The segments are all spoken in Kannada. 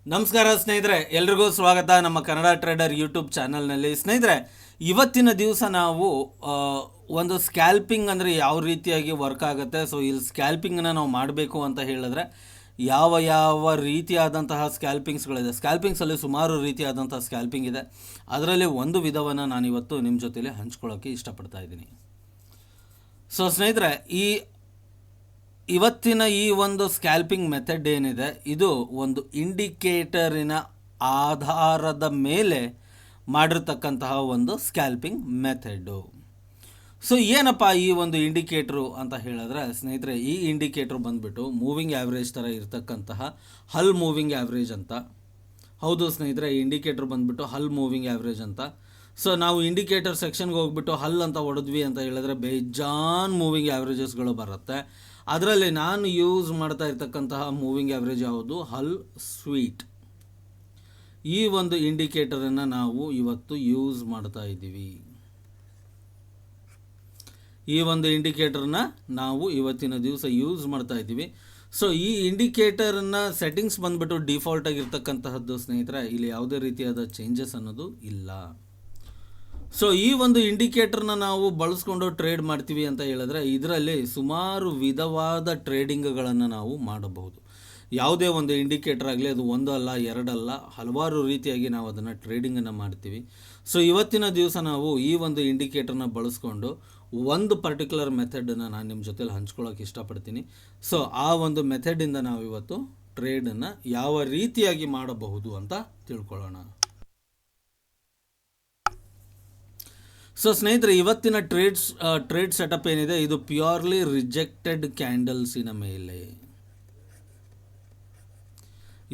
ನಮಸ್ಕಾರ ಸ್ನೇಹಿತರೆ, ಎಲ್ರಿಗೂ ಸ್ವಾಗತ ನಮ್ಮ ಕನ್ನಡ ಟ್ರೇಡರ್ ಯೂಟ್ಯೂಬ್ ಚಾನಲ್ನಲ್ಲಿ. ಸ್ನೇಹಿತರೆ, ಇವತ್ತಿನ ದಿವಸ ನಾವು ಒಂದು ಸ್ಕ್ಯಾಲ್ಪಿಂಗ್ ಅಂದರೆ ಯಾವ ರೀತಿಯಾಗಿ ವರ್ಕ್ ಆಗುತ್ತೆ, ಸೊ ಇಲ್ಲಿ ಸ್ಕ್ಯಾಲ್ಪಿಂಗನ್ನು ನಾವು ಮಾಡಬೇಕು ಅಂತ ಹೇಳಿದ್ರೆ ಯಾವ ಯಾವ ರೀತಿಯಾದಂತಹ ಸ್ಕ್ಯಾಲ್ಪಿಂಗ್ಸ್ಗಳಿದೆ. ಸ್ಕ್ಯಾಲ್ಪಿಂಗ್ಸಲ್ಲಿ ಸುಮಾರು ರೀತಿಯಾದಂತಹ ಸ್ಕ್ಯಾಲ್ಪಿಂಗ್ ಇದೆ. ಅದರಲ್ಲಿ ಒಂದು ವಿಧವನ್ನು ನಾನಿವತ್ತು ನಿಮ್ಮ ಜೊತೆಲಿ ಹಂಚ್ಕೊಳ್ಳೋಕ್ಕೆ ಇಷ್ಟಪಡ್ತಾ ಇದ್ದೀನಿ. ಸೊ ಸ್ನೇಹಿತರೆ, ಇವತ್ತಿನ ಈ ಒಂದು ಸ್ಕ್ಯಾಲ್ಪಿಂಗ್ ಮೆಥಡ್ ಏನಿದೆ, ಇದು ಒಂದು ಇಂಡಿಕೇಟರಿನ ಆಧಾರದ ಮೇಲೆ ಮಾಡಿರ್ತಕ್ಕಂತಹ ಒಂದು ಸ್ಕ್ಯಾಲ್ಪಿಂಗ್ ಮೆಥಡು. ಸೊ ಏನಪ್ಪ ಈ ಒಂದು ಇಂಡಿಕೇಟ್ರು ಅಂತ ಹೇಳಿದ್ರೆ ಸ್ನೇಹಿತರೆ, ಈ ಇಂಡಿಕೇಟ್ರು ಬಂದುಬಿಟ್ಟು ಮೂವಿಂಗ್ ಆ್ಯಾವ್ರೇಜ್ ಥರ ಇರ್ತಕ್ಕಂತಹ ಹಲ್ ಮೂವಿಂಗ್ ಆ್ಯಾವ್ರೇಜ್ ಅಂತ. ಹೌದು ಸ್ನೇಹಿತರೆ, ಈ ಇಂಡಿಕೇಟ್ರ್ ಬಂದುಬಿಟ್ಟು ಹಲ್ ಮೂವಿಂಗ್ ಆ್ಯಾವ್ರೇಜ್ ಅಂತ. ಸೊ ನಾವು ಇಂಡಿಕೇಟರ್ ಸೆಕ್ಷನ್ಗೆ ಹೋಗ್ಬಿಟ್ಟು ಹಲ್ ಅಂತ ಹೊಡೆದ್ವಿ ಅಂತ ಹೇಳಿದ್ರೆ ಬೇಜಾನ್ ಮೂವಿಂಗ್ ಆ್ಯಾವ್ರೇಜಸ್ಗಳು ಬರುತ್ತೆ. ಅದರಲ್ಲಿ ನಾನು ಯೂಸ್ ಮಾಡ್ತಾ ಇರ್ತಕ್ಕಂತಹ ಮೂವಿಂಗ್ ಆ್ಯಾವ್ರೇಜ್ ಯಾವುದು, ಹಲ್ ಸ್ವೀಟ್. ಈ ಒಂದು ಇಂಡಿಕೇಟರನ್ನು ನಾವು ಇವತ್ತು ಯೂಸ್ ಮಾಡ್ತಾ ಇದ್ದೀವಿ. ಈ ಒಂದು ಇಂಡಿಕೇಟರ್ನ ನಾವು ಇವತ್ತಿನ ದಿವಸ ಯೂಸ್ ಮಾಡ್ತಾ ಇದ್ದೀವಿ. ಸೊ ಈ ಇಂಡಿಕೇಟರ್ನ ಸೆಟ್ಟಿಂಗ್ಸ್ ಬಂದುಬಿಟ್ಟು ಡಿಫಾಲ್ಟ್ ಆಗಿರ್ತಕ್ಕಂತಹದ್ದು ಸ್ನೇಹಿತರೆ. ಇಲ್ಲಿ ಯಾವುದೇ ರೀತಿಯಾದ ಚೇಂಜಸ್ ಅನ್ನೋದು ಇಲ್ಲ. ಸೊ ಈ ಒಂದು ಇಂಡಿಕೇಟರ್ನ ನಾವು ಬಳಸ್ಕೊಂಡು ಟ್ರೇಡ್ ಮಾಡ್ತೀವಿ ಅಂತ ಹೇಳಿದ್ರೆ ಇದರಲ್ಲಿ ಸುಮಾರು ವಿಧವಾದ ಟ್ರೇಡಿಂಗ್ಗಳನ್ನು ನಾವು ಮಾಡಬಹುದು. ಯಾವುದೇ ಒಂದು ಇಂಡಿಕೇಟರ್ ಆಗಲಿ, ಅದು ಒಂದು ಅಲ್ಲ ಎರಡಲ್ಲ, ಹಲವಾರು ರೀತಿಯಾಗಿ ನಾವು ಅದನ್ನು ಟ್ರೇಡಿಂಗನ್ನು ಮಾಡ್ತೀವಿ. ಸೊ ಇವತ್ತಿನ ದಿವಸ ನಾವು ಈ ಒಂದು ಇಂಡಿಕೇಟರ್ನ ಬಳಸ್ಕೊಂಡು ಒಂದು ಪರ್ಟಿಕ್ಯುಲರ್ ಮೆಥಡನ್ನು ನಾನು ನಿಮ್ಮ ಜೊತೆಲಿ ಹಂಚ್ಕೊಳ್ಳೋಕೆ ಇಷ್ಟಪಡ್ತೀನಿ. ಸೊ ಆ ಒಂದು ಮೆಥಡಿಂದ ನಾವು ಇವತ್ತು ಟ್ರೇಡನ್ನು ಯಾವ ರೀತಿಯಾಗಿ ಮಾಡಬಹುದು ಅಂತ ತಿಳ್ಕೊಳ್ಳೋಣ. ಸೊ ಸ್ನೇಹಿತರೆ, ಇವತ್ತಿನ ಟ್ರೇಡ್ ಸೆಟಪ್ ಏನಿದೆ, ಇದು ಪ್ಯೂರ್ಲಿ ರಿಜೆಕ್ಟೆಡ್ ಕ್ಯಾಂಡಲ್ಸಿನ ಮೇಲೆ.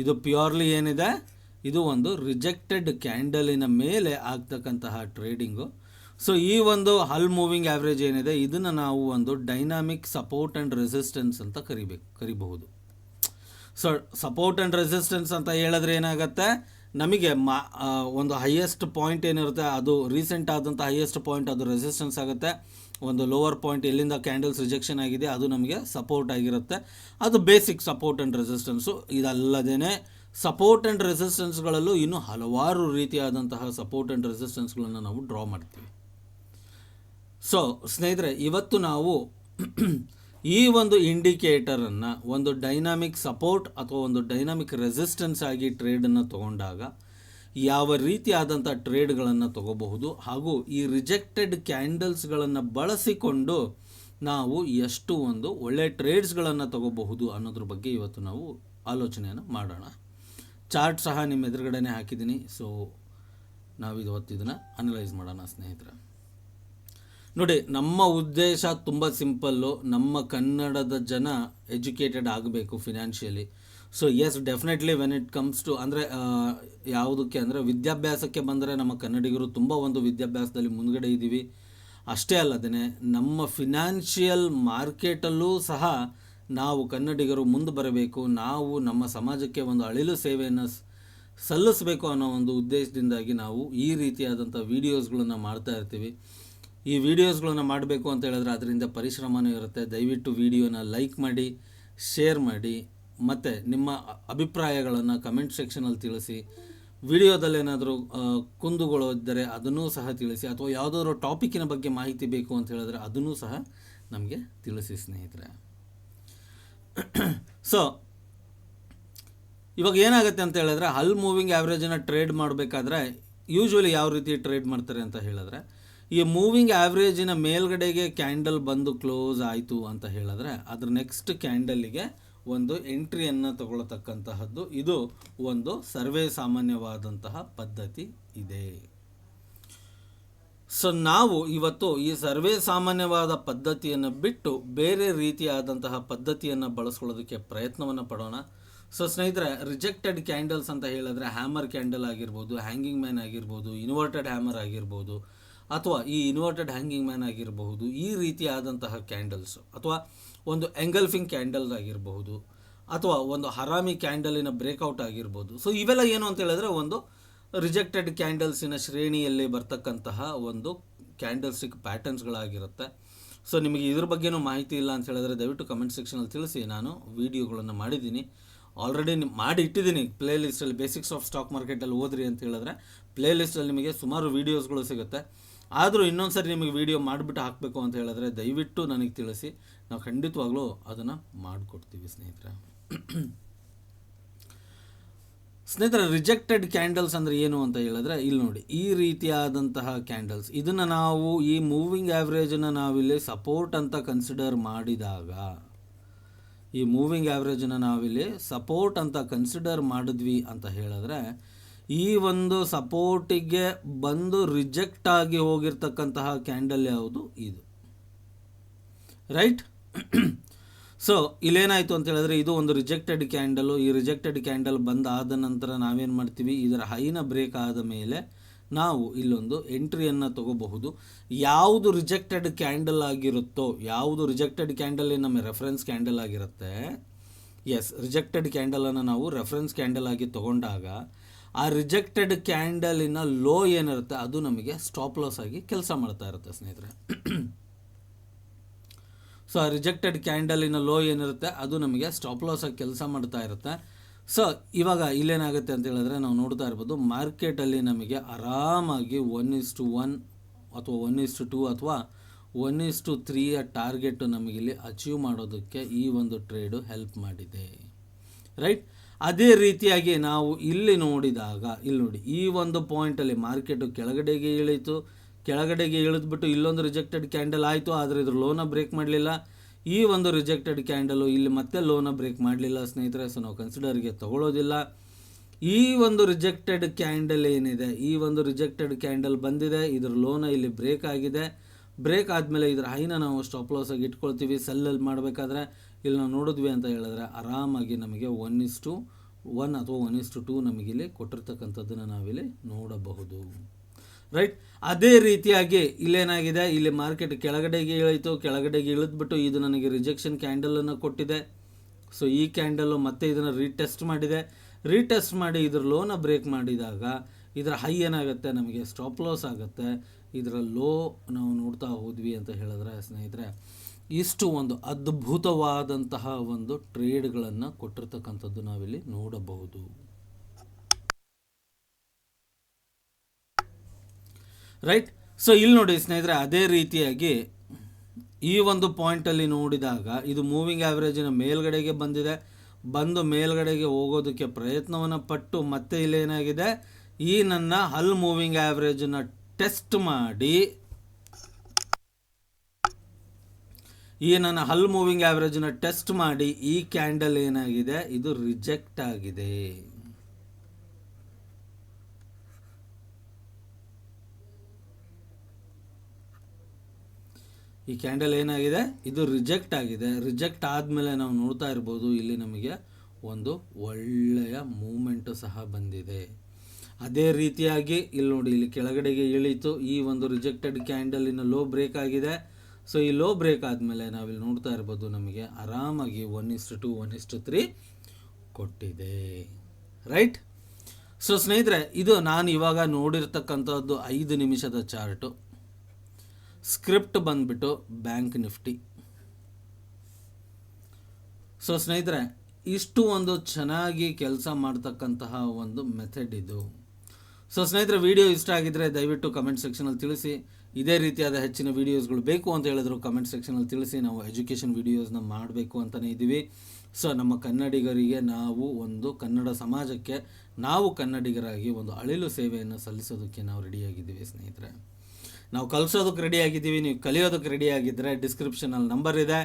ಇದು ಪ್ಯೂರ್ಲಿ ಏನಿದೆ, ಇದು ಒಂದು ರಿಜೆಕ್ಟೆಡ್ ಕ್ಯಾಂಡಲಿನ ಮೇಲೆ ಆಗ್ತಕ್ಕಂತಹ ಟ್ರೇಡಿಂಗು. ಸೊ ಈ ಒಂದು ಹಲ್ ಮೂವಿಂಗ್ ಆ್ಯಾವ್ರೇಜ್ ಏನಿದೆ, ಇದನ್ನು ನಾವು ಒಂದು ಡೈನಾಮಿಕ್ ಸಪೋರ್ಟ್ ಆ್ಯಂಡ್ ರೆಸಿಸ್ಟೆನ್ಸ್ ಅಂತ ಕರಿಬಹುದು. ಸೊ ಸಪೋರ್ಟ್ ಆ್ಯಂಡ್ ರೆಸಿಸ್ಟೆನ್ಸ್ ಅಂತ ಹೇಳಿದ್ರೆ ಏನಾಗುತ್ತೆ, ನಮಗೆ ಒಂದು ಹೈಯೆಸ್ಟ್ ಪಾಯಿಂಟ್ ಏನಿರುತ್ತೆ, ಅದು ರೀಸೆಂಟ್ ಆದಂಥ ಹೈಯೆಸ್ಟ್ ಪಾಯಿಂಟ್ ಅದು ರೆಸಿಸ್ಟೆನ್ಸ್ ಆಗುತ್ತೆ. ಒಂದು ಲೋವರ್ ಪಾಯಿಂಟ್ ಎಲ್ಲಿಂದ ಕ್ಯಾಂಡಲ್ಸ್ ರಿಜೆಕ್ಷನ್ ಆಗಿದೆ ಅದು ನಮಗೆ ಸಪೋರ್ಟ್ ಆಗಿರುತ್ತೆ. ಅದು ಬೇಸಿಕ್ ಸಪೋರ್ಟ್ ಆ್ಯಂಡ್ ರೆಸಿಸ್ಟೆನ್ಸು. ಇದಲ್ಲದೇ ಸಪೋರ್ಟ್ ಆ್ಯಂಡ್ ರೆಸಿಸ್ಟೆನ್ಸ್ಗಳಲ್ಲೂ ಇನ್ನೂ ಹಲವಾರು ರೀತಿಯಾದಂತಹ ಸಪೋರ್ಟ್ ಆ್ಯಂಡ್ ರೆಸಿಸ್ಟೆನ್ಸ್ಗಳನ್ನು ನಾವು ಡ್ರಾ ಮಾಡ್ತೀವಿ. ಸೊ ಸ್ನೇಹಿತರೆ, ಇವತ್ತು ನಾವು ಈ ಒಂದು ಇಂಡಿಕೇಟರನ್ನು ಒಂದು ಡೈನಾಮಿಕ್ ಸಪೋರ್ಟ್ ಅಥವಾ ಒಂದು ಡೈನಾಮಿಕ್ ರೆಸಿಸ್ಟೆನ್ಸ್ ಆಗಿ ಟ್ರೇಡನ್ನು ತೊಗೊಂಡಾಗ ಯಾವ ರೀತಿಯಾದಂಥ ಟ್ರೇಡ್ಗಳನ್ನು ತಗೋಬಹುದು, ಹಾಗೂ ಈ ರಿಜೆಕ್ಟೆಡ್ ಕ್ಯಾಂಡಲ್ಸ್ಗಳನ್ನು ಬಳಸಿಕೊಂಡು ನಾವು ಎಷ್ಟು ಒಂದು ಒಳ್ಳೆಯ ಟ್ರೇಡ್ಸ್ಗಳನ್ನು ತಗೋಬಹುದು ಅನ್ನೋದ್ರ ಬಗ್ಗೆ ಇವತ್ತು ನಾವು ಆಲೋಚನೆಯನ್ನು ಮಾಡೋಣ. ಚಾರ್ಟ್ ಸಹ ನಿಮ್ಮ ಎದುರುಗಡೆನೇ ಹಾಕಿದ್ದೀನಿ. ಸೊ ನಾವು ಇವತ್ತು ಇದನ್ನು ಅನಲೈಸ್ ಮಾಡೋಣ ಸ್ನೇಹಿತರೆ. ನೋಡಿ, ನಮ್ಮ ಉದ್ದೇಶ ತುಂಬ ಸಿಂಪಲ್ಲು. ನಮ್ಮ ಕನ್ನಡದ ಜನ ಎಜುಕೇಟೆಡ್ ಆಗಬೇಕು financially. So yes, definitely when it comes to ಅಂದರೆ ಯಾವುದಕ್ಕೆ ಅಂದರೆ ವಿದ್ಯಾಭ್ಯಾಸಕ್ಕೆ ಬಂದರೆ ನಮ್ಮ ಕನ್ನಡಿಗರು ತುಂಬ ಒಂದು ವಿದ್ಯಾಭ್ಯಾಸದಲ್ಲಿ ಮುಂದ್ಗಡೆ ಇದ್ದೀವಿ. ಅಷ್ಟೇ ಅಲ್ಲದೇ ನಮ್ಮ ಫಿನಾನ್ಷಿಯಲ್ ಮಾರ್ಕೆಟಲ್ಲೂ ಸಹ ನಾವು ಕನ್ನಡಿಗರು ಮುಂದೆ ಬರಬೇಕು. ನಾವು ನಮ್ಮ ಸಮಾಜಕ್ಕೆ ಒಂದು ಅಳಿಲು ಸೇವೆಯನ್ನು ಸಲ್ಲಿಸಬೇಕು ಅನ್ನೋ ಒಂದು ಉದ್ದೇಶದಿಂದಾಗಿ ನಾವು ಈ ರೀತಿಯಾದಂಥ ವೀಡಿಯೋಸ್ಗಳನ್ನು ಮಾಡ್ತಾ ಇರ್ತೀವಿ. ಈ ವಿಡಿಯೋಸ್ಗಳನ್ನು ಮಾಡಬೇಕು ಅಂತ ಹೇಳಿದ್ರೆ ಅದರಿಂದ ಪರಿಶ್ರಮನೂ ಇರುತ್ತೆ. ದಯವಿಟ್ಟು ವಿಡಿಯೋನ ಲೈಕ್ ಮಾಡಿ, ಶೇರ್ ಮಾಡಿ, ಮತ್ತು ನಿಮ್ಮ ಅಭಿಪ್ರಾಯಗಳನ್ನು ಕಮೆಂಟ್ ಸೆಕ್ಷನಲ್ಲಿ ತಿಳಿಸಿ. ವಿಡಿಯೋದಲ್ಲಿ ಏನಾದರೂ ಕುಂದುಗಳು ಇದ್ದರೆ ಅದನ್ನೂ ಸಹ ತಿಳಿಸಿ, ಅಥವಾ ಯಾವುದಾದ್ರೂ ಟಾಪಿಕ್ಕಿನ ಬಗ್ಗೆ ಮಾಹಿತಿ ಬೇಕು ಅಂತ ಹೇಳಿದ್ರೆ ಅದನ್ನೂ ಸಹ ನಮಗೆ ತಿಳಿಸಿ ಸ್ನೇಹಿತರೆ. ಸೊ ಇವಾಗ ಏನಾಗುತ್ತೆ ಅಂತ ಹೇಳಿದ್ರೆ, ಹಲ್ ಮೂವಿಂಗ್ ಆ್ಯಾವ್ರೇಜನ್ನು ಟ್ರೇಡ್ ಮಾಡಬೇಕಾದ್ರೆ ಯೂಶ್ವಲಿ ಯಾವ ರೀತಿ ಟ್ರೇಡ್ ಮಾಡ್ತಾರೆ ಅಂತ ಹೇಳಿದ್ರೆ, ಈ ಮೂವಿಂಗ್ ಆ್ಯಾವ್ರೇಜಿನ ಮೇಲ್ಗಡೆಗೆ ಕ್ಯಾಂಡಲ್ ಬಂದು ಕ್ಲೋಸ್ ಆಯಿತು ಅಂತ ಹೇಳಿದ್ರೆ ಅದ್ರ ನೆಕ್ಸ್ಟ್ ಕ್ಯಾಂಡಲ್ಲಿಗೆ ಒಂದು ಎಂಟ್ರಿಯನ್ನು ತಗೊಳ್ತಕ್ಕಂತಹದ್ದು ಇದು ಒಂದು ಸರ್ವೇ ಸಾಮಾನ್ಯವಾದಂತಹ ಪದ್ಧತಿ ಇದೆ. ಸೊ ನಾವು ಇವತ್ತು ಈ ಸರ್ವೇ ಸಾಮಾನ್ಯವಾದ ಪದ್ಧತಿಯನ್ನು ಬಿಟ್ಟು ಬೇರೆ ರೀತಿಯಾದಂತಹ ಪದ್ಧತಿಯನ್ನು ಬಳಸ್ಕೊಳ್ಳೋದಕ್ಕೆ ಪ್ರಯತ್ನವನ್ನು ಪಡೋಣ. ಸೊ ಸ್ನೇಹಿತರೆ, ರಿಜೆಕ್ಟೆಡ್ ಕ್ಯಾಂಡಲ್ಸ್ ಅಂತ ಹೇಳಿದ್ರೆ ಹ್ಯಾಮರ್ ಕ್ಯಾಂಡಲ್ ಆಗಿರ್ಬೋದು, ಹ್ಯಾಂಗಿಂಗ್ ಮ್ಯಾನ್ ಆಗಿರ್ಬೋದು, ಇನ್ವರ್ಟೆಡ್ ಹ್ಯಾಮರ್ ಆಗಿರ್ಬೋದು, ಅಥವಾ ಈ ಇನ್ವರ್ಟೆಡ್ ಹ್ಯಾಂಗಿಂಗ್ ಮ್ಯಾನ್ ಆಗಿರಬಹುದು, ಈ ರೀತಿಯಾದಂತಹ ಕ್ಯಾಂಡಲ್ಸು, ಅಥವಾ ಒಂದು ಎಂಗಲ್ಫಿಂಗ್ ಕ್ಯಾಂಡಲ್ ಆಗಿರಬಹುದು, ಅಥವಾ ಒಂದು ಹರಾಮಿ ಕ್ಯಾಂಡಲಿನ ಬ್ರೇಕ್ಔಟ್ ಆಗಿರ್ಬೋದು. ಸೊ ಇವೆಲ್ಲ ಏನು ಅಂತ ಹೇಳಿದ್ರೆ ಒಂದು ರಿಜೆಕ್ಟೆಡ್ ಕ್ಯಾಂಡಲ್ಸಿನ ಶ್ರೇಣಿಯಲ್ಲಿ ಬರ್ತಕ್ಕಂತಹ ಒಂದು ಕ್ಯಾಂಡಲ್ಸ್ಟಿಕ್ ಪ್ಯಾಟರ್ನ್ಸ್ಗಳಾಗಿರುತ್ತೆ. ಸೊ ನಿಮಗೆ ಇದ್ರ ಬಗ್ಗೆನೂ ಮಾಹಿತಿ ಇಲ್ಲ ಅಂತ ಹೇಳಿದ್ರೆ ದಯವಿಟ್ಟು ಕಮೆಂಟ್ ಸೆಕ್ಷನಲ್ಲಿ ತಿಳಿಸಿ. ನಾನು ವಿಡಿಯೋಗಳನ್ನು ಮಾಡಿದ್ದೀನಿ. ಆಲ್ರೆಡಿ ಮಾಡಿ ಇಟ್ಟಿದ್ದೀನಿ ಪ್ಲೇ ಲಿಸ್ಟಲ್ಲಿ. ಬೇಸಿಕ್ಸ್ ಆಫ್ ಸ್ಟಾಕ್ ಮಾರ್ಕೆಟಲ್ಲಿ ಓದ್ರಿ ಅಂತ ಹೇಳಿದ್ರೆ ಪ್ಲೇ ಲಿಸ್ಟಲ್ಲಿ ನಿಮಗೆ ಸುಮಾರು ವೀಡಿಯೋಸ್ಗಳು ಸಿಗುತ್ತೆ. ಆದರೂ ಇನ್ನೊಂದು ಸರಿ ನಿಮಗೆ ವೀಡಿಯೋ ಮಾಡಿಬಿಟ್ಟು ಹಾಕಬೇಕು ಅಂತ ಹೇಳಿದ್ರೆ ದಯವಿಟ್ಟು ನನಗೆ ತಿಳಿಸಿ, ನಾವು ಖಂಡಿತವಾಗ್ಲೂ ಅದನ್ನು ಮಾಡಿಕೊಡ್ತೀವಿ ಸ್ನೇಹಿತರೆ. ರಿಜೆಕ್ಟೆಡ್ ಕ್ಯಾಂಡಲ್ಸ್ ಅಂದರೆ ಏನು ಅಂತ ಹೇಳಿದ್ರೆ ಇಲ್ಲಿ ನೋಡಿ, ಈ ರೀತಿಯಾದಂತಹ ಕ್ಯಾಂಡಲ್ಸ್, ಇದನ್ನು ನಾವು ಈ ಮೂವಿಂಗ್ ಆ್ಯಾವ್ರೇಜನ್ನು ನಾವಿಲ್ಲಿ ಸಪೋರ್ಟ್ ಅಂತ ಕನ್ಸಿಡರ್ ಮಾಡಿದಾಗ, ಈ ಮೂವಿಂಗ್ ಆ್ಯಾವ್ರೇಜನ್ನು ನಾವಿಲ್ಲಿ ಸಪೋರ್ಟ್ ಅಂತ ಕನ್ಸಿಡರ್ ಮಾಡಿದ್ವಿ ಅಂತ ಹೇಳಿದ್ರೆ, ಈ ಒಂದು ಸಪೋರ್ಟಿಗೆ ಬಂದು ರಿಜೆಕ್ಟ್ ಆಗಿ ಹೋಗಿರ್ತಕ್ಕಂತಹ ಕ್ಯಾಂಡಲ್ ಯಾವುದು? ಇದು, ರೈಟ್. ಸೊ ಇಲ್ಲೇನಾಯಿತು ಅಂತ ಹೇಳಿದ್ರೆ, ಇದು ಒಂದು ರಿಜೆಕ್ಟೆಡ್ ಕ್ಯಾಂಡಲು. ಈ ರಿಜೆಕ್ಟೆಡ್ ಕ್ಯಾಂಡಲ್ ಬಂದಾದ ನಂತರ ನಾವೇನು ಮಾಡ್ತೀವಿ, ಇದರ ಹೈನ ಬ್ರೇಕ್ ಆದ ಮೇಲೆ ನಾವು ಇಲ್ಲೊಂದು ಎಂಟ್ರಿಯನ್ನು ತಗೋಬಹುದು. ಯಾವುದು ರಿಜೆಕ್ಟೆಡ್ ಕ್ಯಾಂಡಲ್ ಆಗಿರುತ್ತೋ, ಯಾವುದು ರಿಜೆಕ್ಟೆಡ್ ಕ್ಯಾಂಡಲ್ ನಮ್ಮ ರೆಫರೆನ್ಸ್ ಕ್ಯಾಂಡಲ್ ಆಗಿರುತ್ತೆ, ಎಸ್, ರಿಜೆಕ್ಟೆಡ್ ಕ್ಯಾಂಡಲನ್ನು ನಾವು ರೆಫರೆನ್ಸ್ ಕ್ಯಾಂಡಲ್ ಆಗಿ ತೊಗೊಂಡಾಗ ಆ ರಿಜೆಕ್ಟೆಡ್ ಕ್ಯಾಂಡಲಿನ ಲೋ ಏನಿರುತ್ತೆ ಅದು ನಮಗೆ ಸ್ಟಾಪ್ ಲಾಸ್ ಆಗಿ ಕೆಲಸ ಮಾಡ್ತಾ ಇರುತ್ತೆ ಸ್ನೇಹಿತರೆ. ಸೊ ಆ ರಿಜೆಕ್ಟೆಡ್ ಕ್ಯಾಂಡಲಿನ ಲೋ ಏನಿರುತ್ತೆ ಅದು ನಮಗೆ ಸ್ಟಾಪ್ ಲಾಸ್ ಆಗಿ ಕೆಲಸ ಮಾಡ್ತಾ ಇರುತ್ತೆ. ಸೊ ಇವಾಗ ಇಲ್ಲೇನಾಗುತ್ತೆ ಅಂತ ಹೇಳಿದ್ರೆ ನಾವು ನೋಡ್ತಾ ಇರ್ಬೋದು, ಮಾರ್ಕೆಟಲ್ಲಿ ನಮಗೆ ಆರಾಮಾಗಿ 1:1 ಅಥವಾ 1:2 ಅಥವಾ 1:3 ಟಾರ್ಗೆಟ್ ನಮಗಿಲ್ಲಿ ಅಚೀವ್ ಮಾಡೋದಕ್ಕೆ ಈ ಒಂದು ಟ್ರೇಡು ಹೆಲ್ಪ್ ಮಾಡಿದೆ, ರೈಟ್. ಅದೇ ರೀತಿಯಾಗಿ ನಾವು ಇಲ್ಲಿ ನೋಡಿದಾಗ, ಇಲ್ಲಿ ನೋಡಿ, ಈ ಒಂದು ಪಾಯಿಂಟಲ್ಲಿ ಮಾರ್ಕೆಟು ಕೆಳಗಡೆಗೆ ಇಳಿತು, ಕೆಳಗಡೆಗೆ ಇಳಿದ್ಬಿಟ್ಟು ಇಲ್ಲೊಂದು ರಿಜೆಕ್ಟೆಡ್ ಕ್ಯಾಂಡಲ್ ಆಯಿತು, ಆದರೆ ಇದ್ರ ಲೋನ ಬ್ರೇಕ್ ಮಾಡಲಿಲ್ಲ. ಈ ಒಂದು ರಿಜೆಕ್ಟೆಡ್ ಕ್ಯಾಂಡಲು ಇಲ್ಲಿ ಮತ್ತೆ ಲೋನ ಬ್ರೇಕ್ ಮಾಡಲಿಲ್ಲ ಸ್ನೇಹಿತರೆ. ಸೊ ನಾವು ಕನ್ಸಿಡರ್ಗೆ ತಗೊಳ್ಳೋದಿಲ್ಲ. ಈ ಒಂದು ರಿಜೆಕ್ಟೆಡ್ ಕ್ಯಾಂಡಲ್ ಏನಿದೆ, ಈ ಒಂದು ರಿಜೆಕ್ಟೆಡ್ ಕ್ಯಾಂಡಲ್ ಬಂದಿದೆ, ಇದ್ರ ಲೋನ ಇಲ್ಲಿ ಬ್ರೇಕ್ ಆಗಿದೆ. ಬ್ರೇಕ್ ಆದಮೇಲೆ ಇದರ ಹೈನ ನಾವು ಸ್ಟಾಪ್ ಲಾಸ್ ಆಗಿ ಇಟ್ಕೊಳ್ತೀವಿ ಸೆಲ್ಲಲ್ಲಿ ಮಾಡಬೇಕಾದ್ರೆ. ಇಲ್ಲಿ ನಾವು ನೋಡಿದ್ವಿ ಅಂತ ಹೇಳಿದ್ರೆ ಆರಾಮಾಗಿ ನಮಗೆ 1:1 ಅಥವಾ 1:2 ನಮಗಿಲ್ಲಿ ಕೊಟ್ಟಿರ್ತಕ್ಕಂಥದ್ದನ್ನು ನಾವಿಲ್ಲಿ ನೋಡಬಹುದು, ರೈಟ್. ಅದೇ ರೀತಿಯಾಗಿ ಇಲ್ಲೇನಾಗಿದೆ, ಇಲ್ಲಿ ಮಾರ್ಕೆಟ್ ಕೆಳಗಡೆಗೆ ಇಳಿತು, ಕೆಳಗಡೆಗೆ ಇಳಿದ್ಬಿಟ್ಟು ಇದು ನನಗೆ ರಿಜೆಕ್ಷನ್ ಕ್ಯಾಂಡಲನ್ನು ಕೊಟ್ಟಿದೆ. ಸೊ ಈ ಕ್ಯಾಂಡಲ್ಲು ಮತ್ತೆ ಇದನ್ನು ರೀಟೆಸ್ಟ್ ಮಾಡಿದೆ. ರೀಟೆಸ್ಟ್ ಮಾಡಿ ಇದರ ಲೋನ ಬ್ರೇಕ್ ಮಾಡಿದಾಗ ಇದರ ಹೈ ಏನಾಗುತ್ತೆ, ನಮಗೆ ಸ್ಟಾಪ್ ಲಾಸ್ ಆಗುತ್ತೆ. ಇದರ ಲೋ ನಾವು ನೋಡ್ತಾ ಹೋದ್ವಿ ಅಂತ ಹೇಳಿದ್ರೆ ಸ್ನೇಹಿತರೆ, ಇಷ್ಟು ಒಂದು ಅದ್ಭುತವಾದಂತಹ ಒಂದು ಟ್ರೇಡ್ಗಳನ್ನು ಕೊಟ್ಟಿರ್ತಕ್ಕಂಥದ್ದು ನಾವಿಲ್ಲಿ ನೋಡಬಹುದು, ರೈಟ್. ಸೊ ಇಲ್ಲಿ ನೋಡಿ ಸ್ನೇಹಿತರೆ, ಅದೇ ರೀತಿಯಾಗಿ ಈ ಒಂದು ಪಾಯಿಂಟಲ್ಲಿ ನೋಡಿದಾಗ ಇದು ಮೂವಿಂಗ್ ಆ್ಯಾವ್ರೇಜಿನ ಮೇಲ್ಗಡೆಗೆ ಬಂದಿದೆ, ಬಂದು ಮೇಲ್ಗಡೆಗೆ ಹೋಗೋದಕ್ಕೆ ಪ್ರಯತ್ನವನ್ನು ಪಟ್ಟು ಮತ್ತೆ ಇಲ್ಲೇನಾಗಿದೆ, ಈ ನನ್ನ ಹಲ್ ಮೂವಿಂಗ್ ಆ್ಯಾವ್ರೇಜನ್ನು ಟೆಸ್ಟ್ ಮಾಡಿ, ಈ ನನ್ನ ಹಲ್ ಮೂವಿಂಗ್ ಆ್ಯಾವ್ರೇಜನ್ನು ಟೆಸ್ಟ್ ಮಾಡಿ ಈ ಕ್ಯಾಂಡಲ್ ಏನಾಗಿದೆ, ಇದು ರಿಜೆಕ್ಟ್ ಆಗಿದೆ. ಈ ಕ್ಯಾಂಡಲ್ ಏನಾಗಿದೆ, ಇದು ರಿಜೆಕ್ಟ್ ಆಗಿದೆ. ರಿಜೆಕ್ಟ್ ಆದಮೇಲೆ ನಾವು ನೋಡ್ತಾ ಇರ್ಬೋದು, ಇಲ್ಲಿ ನಮಗೆ ಒಂದು ಒಳ್ಳೆಯ ಮೂಮೆಂಟು ಸಹ ಬಂದಿದೆ. ಅದೇ ರೀತಿಯಾಗಿ ಇಲ್ಲಿ ನೋಡಿ, ಇಲ್ಲಿ ಕೆಳಗಡೆಗೆ ಇಳೀತು, ಈ ಒಂದು ರಿಜೆಕ್ಟೆಡ್ ಕ್ಯಾಂಡಲಿನ ಲೋ ಬ್ರೇಕ್ ಆಗಿದೆ. ಸೊ ಈ ಲೋ ಬ್ರೇಕ್ ಆದಮೇಲೆ ನಾವಿಲ್ಲಿ ನೋಡ್ತಾ ಇರ್ಬೋದು, ನಮಗೆ ಆರಾಮಾಗಿ 1:2 1:3 ಕೊಟ್ಟಿದೆ, ರೈಟ್. ಸೊ ಸ್ನೇಹಿತರೆ, ಇದು ನಾನು ಇವಾಗ ನೋಡಿರ್ತಕ್ಕಂಥದ್ದು 5 ನಿಮಿಷದ ಚಾರ್ಟು. ಸ್ಕ್ರಿಪ್ಟ್ ಬಂದ್ಬಿಟ್ಟು ಬ್ಯಾಂಕ್ ನಿಫ್ಟಿ. ಸೊ ಸ್ನೇಹಿತರೆ, ಇಷ್ಟು ಒಂದು ಚೆನ್ನಾಗಿ ಕೆಲಸ ಮಾಡ್ತಕ್ಕಂತಹ ಒಂದು ಮೆಥಡ್ ಇದು. ಸೊ ಸ್ನೇಹಿತರೆ, ವಿಡಿಯೋ ಇಷ್ಟ ಆಗಿದ್ದರೆ ದಯವಿಟ್ಟು ಕಮೆಂಟ್ ಸೆಕ್ಷನಲ್ಲಿ ತಿಳಿಸಿ. ಇದೇ ರೀತಿಯಾದ ಹೆಚ್ಚಿನ ವೀಡಿಯೋಸ್ಗಳು ಬೇಕು ಅಂತ ಹೇಳಿದ್ರು ಕಮೆಂಟ್ ಸೆಕ್ಷನಲ್ಲಿ ತಿಳಿಸಿ. ನಾವು ಎಜುಕೇಷನ್ ವೀಡಿಯೋಸ್ನ ಮಾಡಬೇಕು ಅಂತಲೇ ಇದ್ದೀವಿ. ಸೊ ನಮ್ಮ ಕನ್ನಡಿಗರಿಗೆ ನಾವು ಒಂದು ಕನ್ನಡ ಸಮಾಜಕ್ಕೆ ನಾವು ಕನ್ನಡಿಗರಾಗಿ ಒಂದು ಅಳಿಲು ಸೇವೆಯನ್ನು ಸಲ್ಲಿಸೋದಕ್ಕೆ ನಾವು ರೆಡಿಯಾಗಿದ್ದೀವಿ ಸ್ನೇಹಿತರೆ. ನಾವು ಕಲಿಸೋದಕ್ಕೆ ರೆಡಿಯಾಗಿದ್ದೀವಿ, ನೀವು ಕಲಿಯೋದಕ್ಕೆ ರೆಡಿಯಾಗಿದ್ದರೆ ಡಿಸ್ಕ್ರಿಪ್ಷನಲ್ಲಿ ನಂಬರ್ ಇದೆ,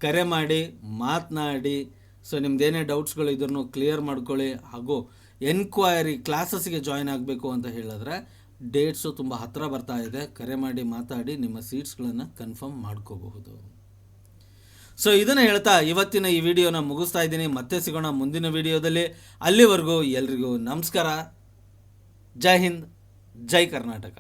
ಕರೆ ಮಾಡಿ ಮಾತನಾಡಿ. ಸೊ ನಿಮ್ದೇನೇ ಡೌಟ್ಸ್ಗಳು ಇದ್ರೂ ಕ್ಲಿಯರ್ ಮಾಡ್ಕೊಳ್ಳಿ. ಹಾಗೂ ಎನ್ಕ್ವೈರಿ ಕ್ಲಾಸಸ್ಗೆ ಜಾಯ್ನ್ ಆಗಬೇಕು ಅಂತ ಹೇಳಿದ್ರೆ ಡೇಟ್ಸು ತುಂಬ ಹತ್ತಿರ ಬರ್ತಾ ಇದೆ, ಕರೆ ಮಾಡಿ ಮಾತಾಡಿ ನಿಮ್ಮ ಸೀಟ್ಸ್ಗಳನ್ನು ಕನ್ಫರ್ಮ್ ಮಾಡ್ಕೋಬಹುದು. ಸೊ ಇದನ್ನು ಹೇಳ್ತಾ ಇವತ್ತಿನ ಈ ವಿಡಿಯೋನ ಮುಗಿಸ್ತಾ ಇದ್ದೀನಿ. ಮತ್ತೆ ಸಿಗೋಣ ಮುಂದಿನ ವಿಡಿಯೋದಲ್ಲಿ. ಅಲ್ಲಿವರೆಗೂ ಎಲ್ರಿಗೂ ನಮಸ್ಕಾರ. ಜೈ ಹಿಂದ್, ಜೈ ಕರ್ನಾಟಕ.